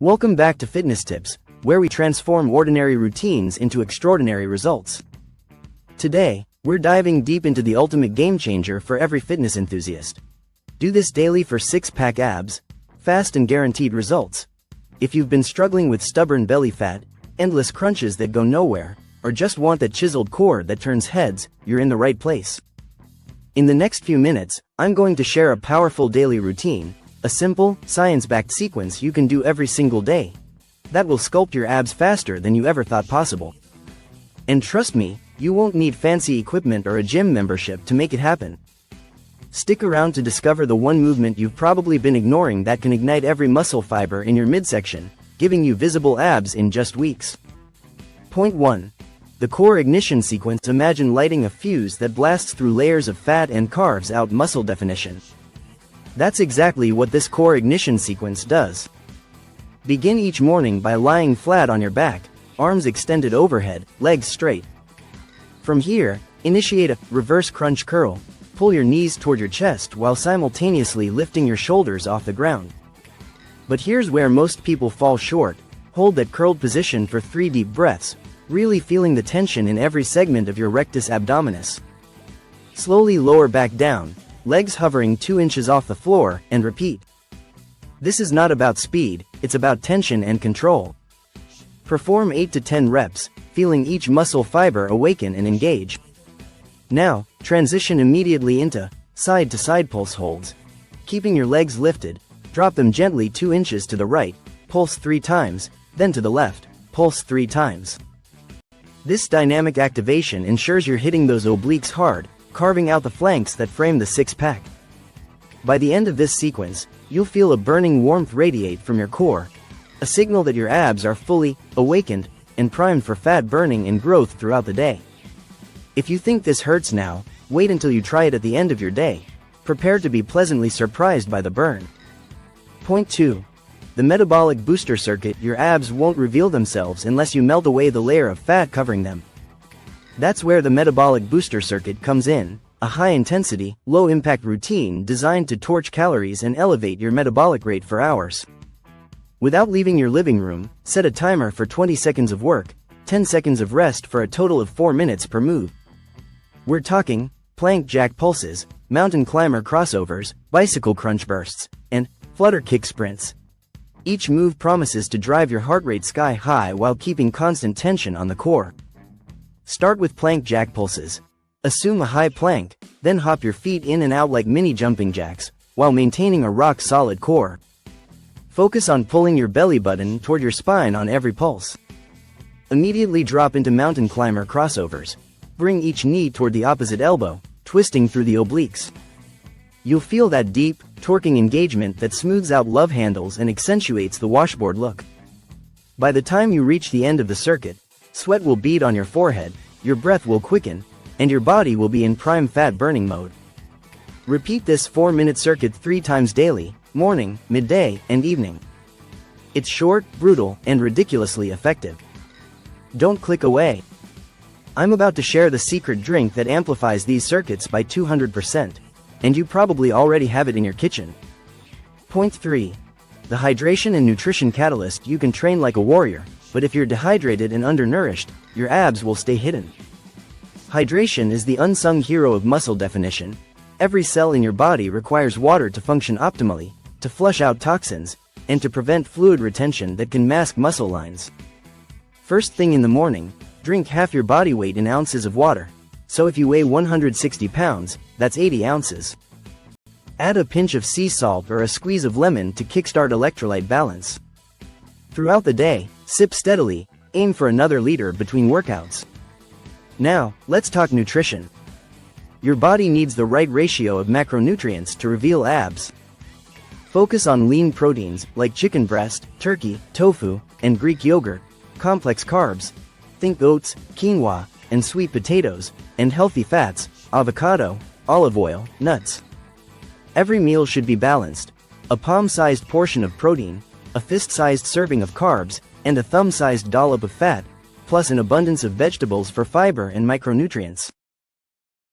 Welcome back to Fitness Tips, where we transform ordinary routines into extraordinary results. Today, we're diving deep into the ultimate game changer for every fitness enthusiast. Do this daily for six-pack abs, fast and guaranteed results. If you've been struggling with stubborn belly fat, endless crunches that go nowhere, or just want that chiseled core that turns heads, you're in the right place. In the next few minutes, I'm going to share a powerful daily routine, a simple, science-backed sequence you can do every single day that will sculpt your abs faster than you ever thought possible. And trust me, you won't need fancy equipment or a gym membership to make it happen. Stick around to discover the one movement you've probably been ignoring that can ignite every muscle fiber in your midsection, giving you visible abs in just weeks. Point 1. The core ignition sequence. Imagine lighting a fuse that blasts through layers of fat and carves out muscle definition. That's exactly what this core ignition sequence does. Begin each morning by lying flat on your back, arms extended overhead, legs straight. From here, initiate a reverse crunch curl. Pull your knees toward your chest while simultaneously lifting your shoulders off the ground. But here's where most people fall short. Hold that curled position for 3 deep breaths, really feeling the tension in every segment of your rectus abdominis. Slowly lower back down, legs hovering 2 inches off the floor, and repeat. This is not about speed, it's about tension and control. Perform 8 to 10 reps, feeling each muscle fiber awaken and engage. Now, transition immediately into side-to-side pulse holds. Keeping your legs lifted, drop them gently 2 inches to the right, pulse 3 times, then to the left, pulse 3 times. This dynamic activation ensures you're hitting those obliques hard, carving out the flanks that frame the six-pack. By the end of this sequence, you'll feel a burning warmth radiate from your core, a signal that your abs are fully awakened and primed for fat burning and growth throughout the day. If you think this hurts now, wait until you try it at the end of your day. Prepare to be pleasantly surprised by the burn. Point 2. The Metabolic Booster Circuit. Your abs won't reveal themselves unless you melt away the layer of fat covering them. That's where the Metabolic Booster Circuit comes in, a high-intensity, low-impact routine designed to torch calories and elevate your metabolic rate for hours. Without leaving your living room, set a timer for 20 seconds of work, 10 seconds of rest for a total of 4 minutes per move. We're talking plank jack pulses, mountain climber crossovers, bicycle crunch bursts, and flutter kick sprints. Each move promises to drive your heart rate sky high while keeping constant tension on the core. Start with plank jack pulses. Assume a high plank, then hop your feet in and out like mini jumping jacks, while maintaining a rock-solid core. Focus on pulling your belly button toward your spine on every pulse. Immediately drop into mountain climber crossovers. Bring each knee toward the opposite elbow, twisting through the obliques. You'll feel that deep, torquing engagement that smooths out love handles and accentuates the washboard look. By the time you reach the end of the circuit, sweat will bead on your forehead, your breath will quicken, and your body will be in prime fat burning mode. Repeat this 4-minute circuit 3 times daily, morning, midday, and evening. It's short, brutal, and ridiculously effective. Don't click away. I'm about to share the secret drink that amplifies these circuits by 200%, and you probably already have it in your kitchen. Point 3. The hydration and nutrition catalyst. You can train like a warrior, but if you're dehydrated and undernourished, your abs will stay hidden. Hydration is the unsung hero of muscle definition. Every cell in your body requires water to function optimally, to flush out toxins, and to prevent fluid retention that can mask muscle lines. First thing in the morning, drink half your body weight in ounces of water. So if you weigh 160 pounds, that's 80 ounces. Add a pinch of sea salt or a squeeze of lemon to kickstart electrolyte balance. Throughout the day, sip steadily, aim for another liter between workouts. Now, let's talk nutrition. Your body needs the right ratio of macronutrients to reveal abs. Focus on lean proteins like chicken breast, turkey, tofu, and Greek yogurt, complex carbs, think oats, quinoa, and sweet potatoes, and healthy fats, avocado, olive oil, nuts. Every meal should be balanced. A palm-sized portion of protein, a fist-sized serving of carbs, and a thumb-sized dollop of fat, plus an abundance of vegetables for fiber and micronutrients.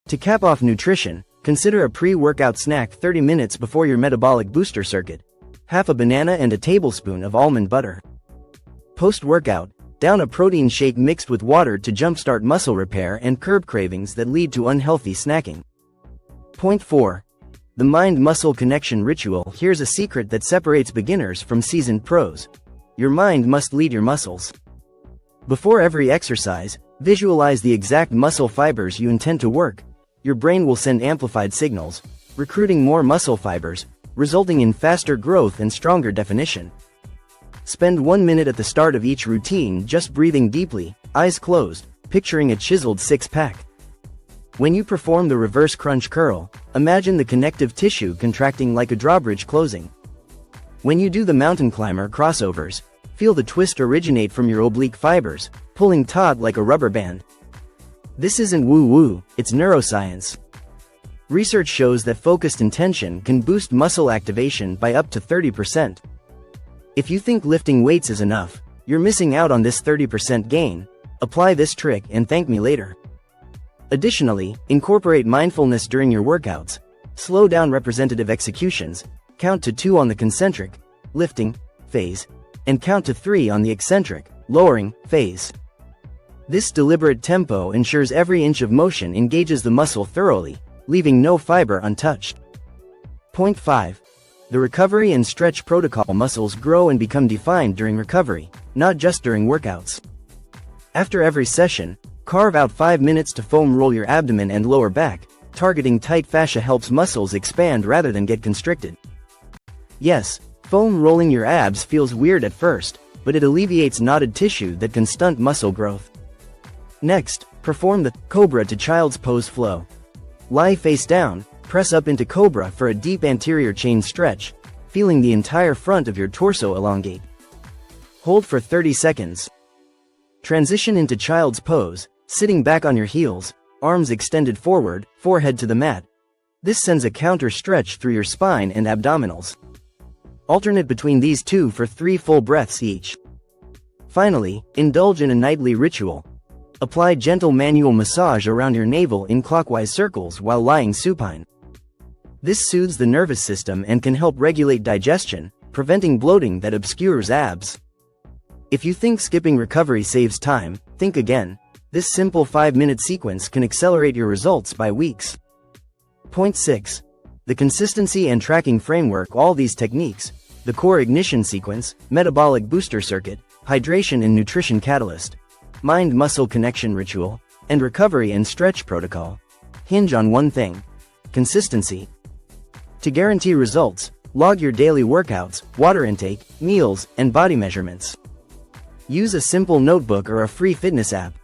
To cap off nutrition, consider a pre-workout snack 30 minutes before your metabolic booster circuit. half a banana and a tablespoon of almond butter. Post-workout, down a protein shake mixed with water to jumpstart muscle repair and curb cravings that lead to unhealthy snacking. Point 4. The mind-muscle connection ritual. Here's a secret that separates beginners from seasoned pros. Your mind must lead your muscles. Before every exercise, visualize the exact muscle fibers you intend to work. Your brain will send amplified signals, recruiting more muscle fibers, resulting in faster growth and stronger definition. Spend 1 minute at the start of each routine just breathing deeply, eyes closed, picturing a chiseled six-pack. When you perform the reverse crunch curl, imagine the connective tissue contracting like a drawbridge closing. When you do the mountain climber crossovers, feel the twist originate from your oblique fibers, pulling taut like a rubber band. This isn't woo-woo, it's neuroscience. Research shows that focused intention can boost muscle activation by up to 30%. If you think lifting weights is enough, you're missing out on this 30% gain. Apply this trick and thank me later. Additionally, incorporate mindfulness during your workouts. Slow down repetitive executions, count to 2 on the concentric, lifting, phase, and count to 3 on the eccentric, lowering, phase. This deliberate tempo ensures every inch of motion engages the muscle thoroughly, leaving no fiber untouched. Point 5. The recovery and stretch protocol. Muscles grow and become defined during recovery, not just during workouts. After every session, carve out 5 minutes to foam roll your abdomen and lower back. Targeting tight fascia helps muscles expand rather than get constricted. Yes, foam rolling your abs feels weird at first, but it alleviates knotted tissue that can stunt muscle growth. Next, perform the cobra to child's pose flow. Lie face down, press up into cobra for a deep anterior chain stretch, feeling the entire front of your torso elongate. Hold for 30 seconds. Transition into child's pose, sitting back on your heels, arms extended forward, forehead to the mat. This sends a counter stretch through your spine and abdominals. Alternate between these two for 3 full breaths each. Finally, indulge in a nightly ritual. Apply gentle manual massage around your navel in clockwise circles while lying supine. This soothes the nervous system and can help regulate digestion, preventing bloating that obscures abs. If you think skipping recovery saves time, think again. This simple 5-minute sequence can accelerate your results by weeks. Point 6. The consistency and tracking framework. All these techniques, the core ignition sequence, metabolic booster circuit, hydration and nutrition catalyst, mind-muscle connection ritual, and recovery and stretch protocol, hinge on one thing: consistency. To guarantee results, log your daily workouts, water intake, meals, and body measurements. Use a simple notebook or a free fitness app.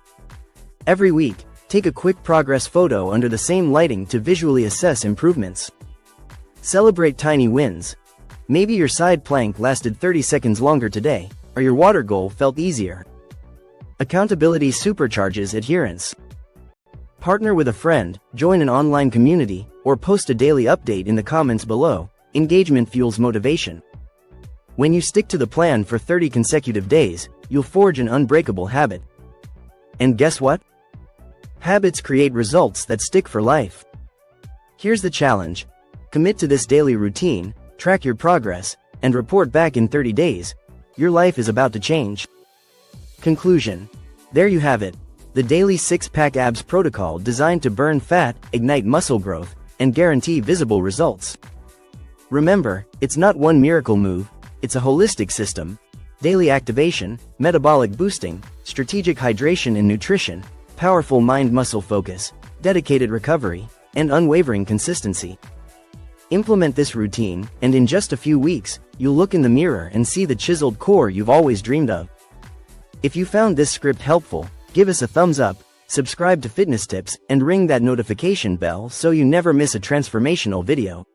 Every week, take a quick progress photo under the same lighting to visually assess improvements. Celebrate tiny wins. Maybe your side plank lasted 30 seconds longer today, or your water goal felt easier. Accountability supercharges adherence. Partner with a friend, join an online community, or post a daily update in the comments below. Engagement fuels motivation. When you stick to the plan for 30 consecutive days, you'll forge an unbreakable habit. And guess what? Habits create results that stick for life. Here's the challenge. Commit to this daily routine, track your progress, and report back in 30 days. Your life is about to change. Conclusion. There you have it. The daily 6-pack abs protocol designed to burn fat, ignite muscle growth, and guarantee visible results. Remember, it's not one miracle move, it's a holistic system. Daily activation, metabolic boosting, strategic hydration and nutrition, powerful mind-muscle focus, dedicated recovery, and unwavering consistency. Implement this routine, and in just a few weeks, you'll look in the mirror and see the chiseled core you've always dreamed of. If you found this script helpful, give us a thumbs up, subscribe to Fitness Tips, and ring that notification bell so you never miss a transformational video.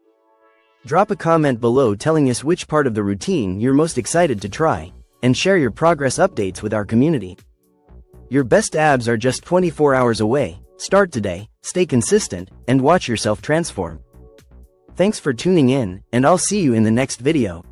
Drop a comment below telling us which part of the routine you're most excited to try, and share your progress updates with our community. Your best abs are just 24 hours away. Start today, stay consistent, and watch yourself transform. Thanks for tuning in, and I'll see you in the next video.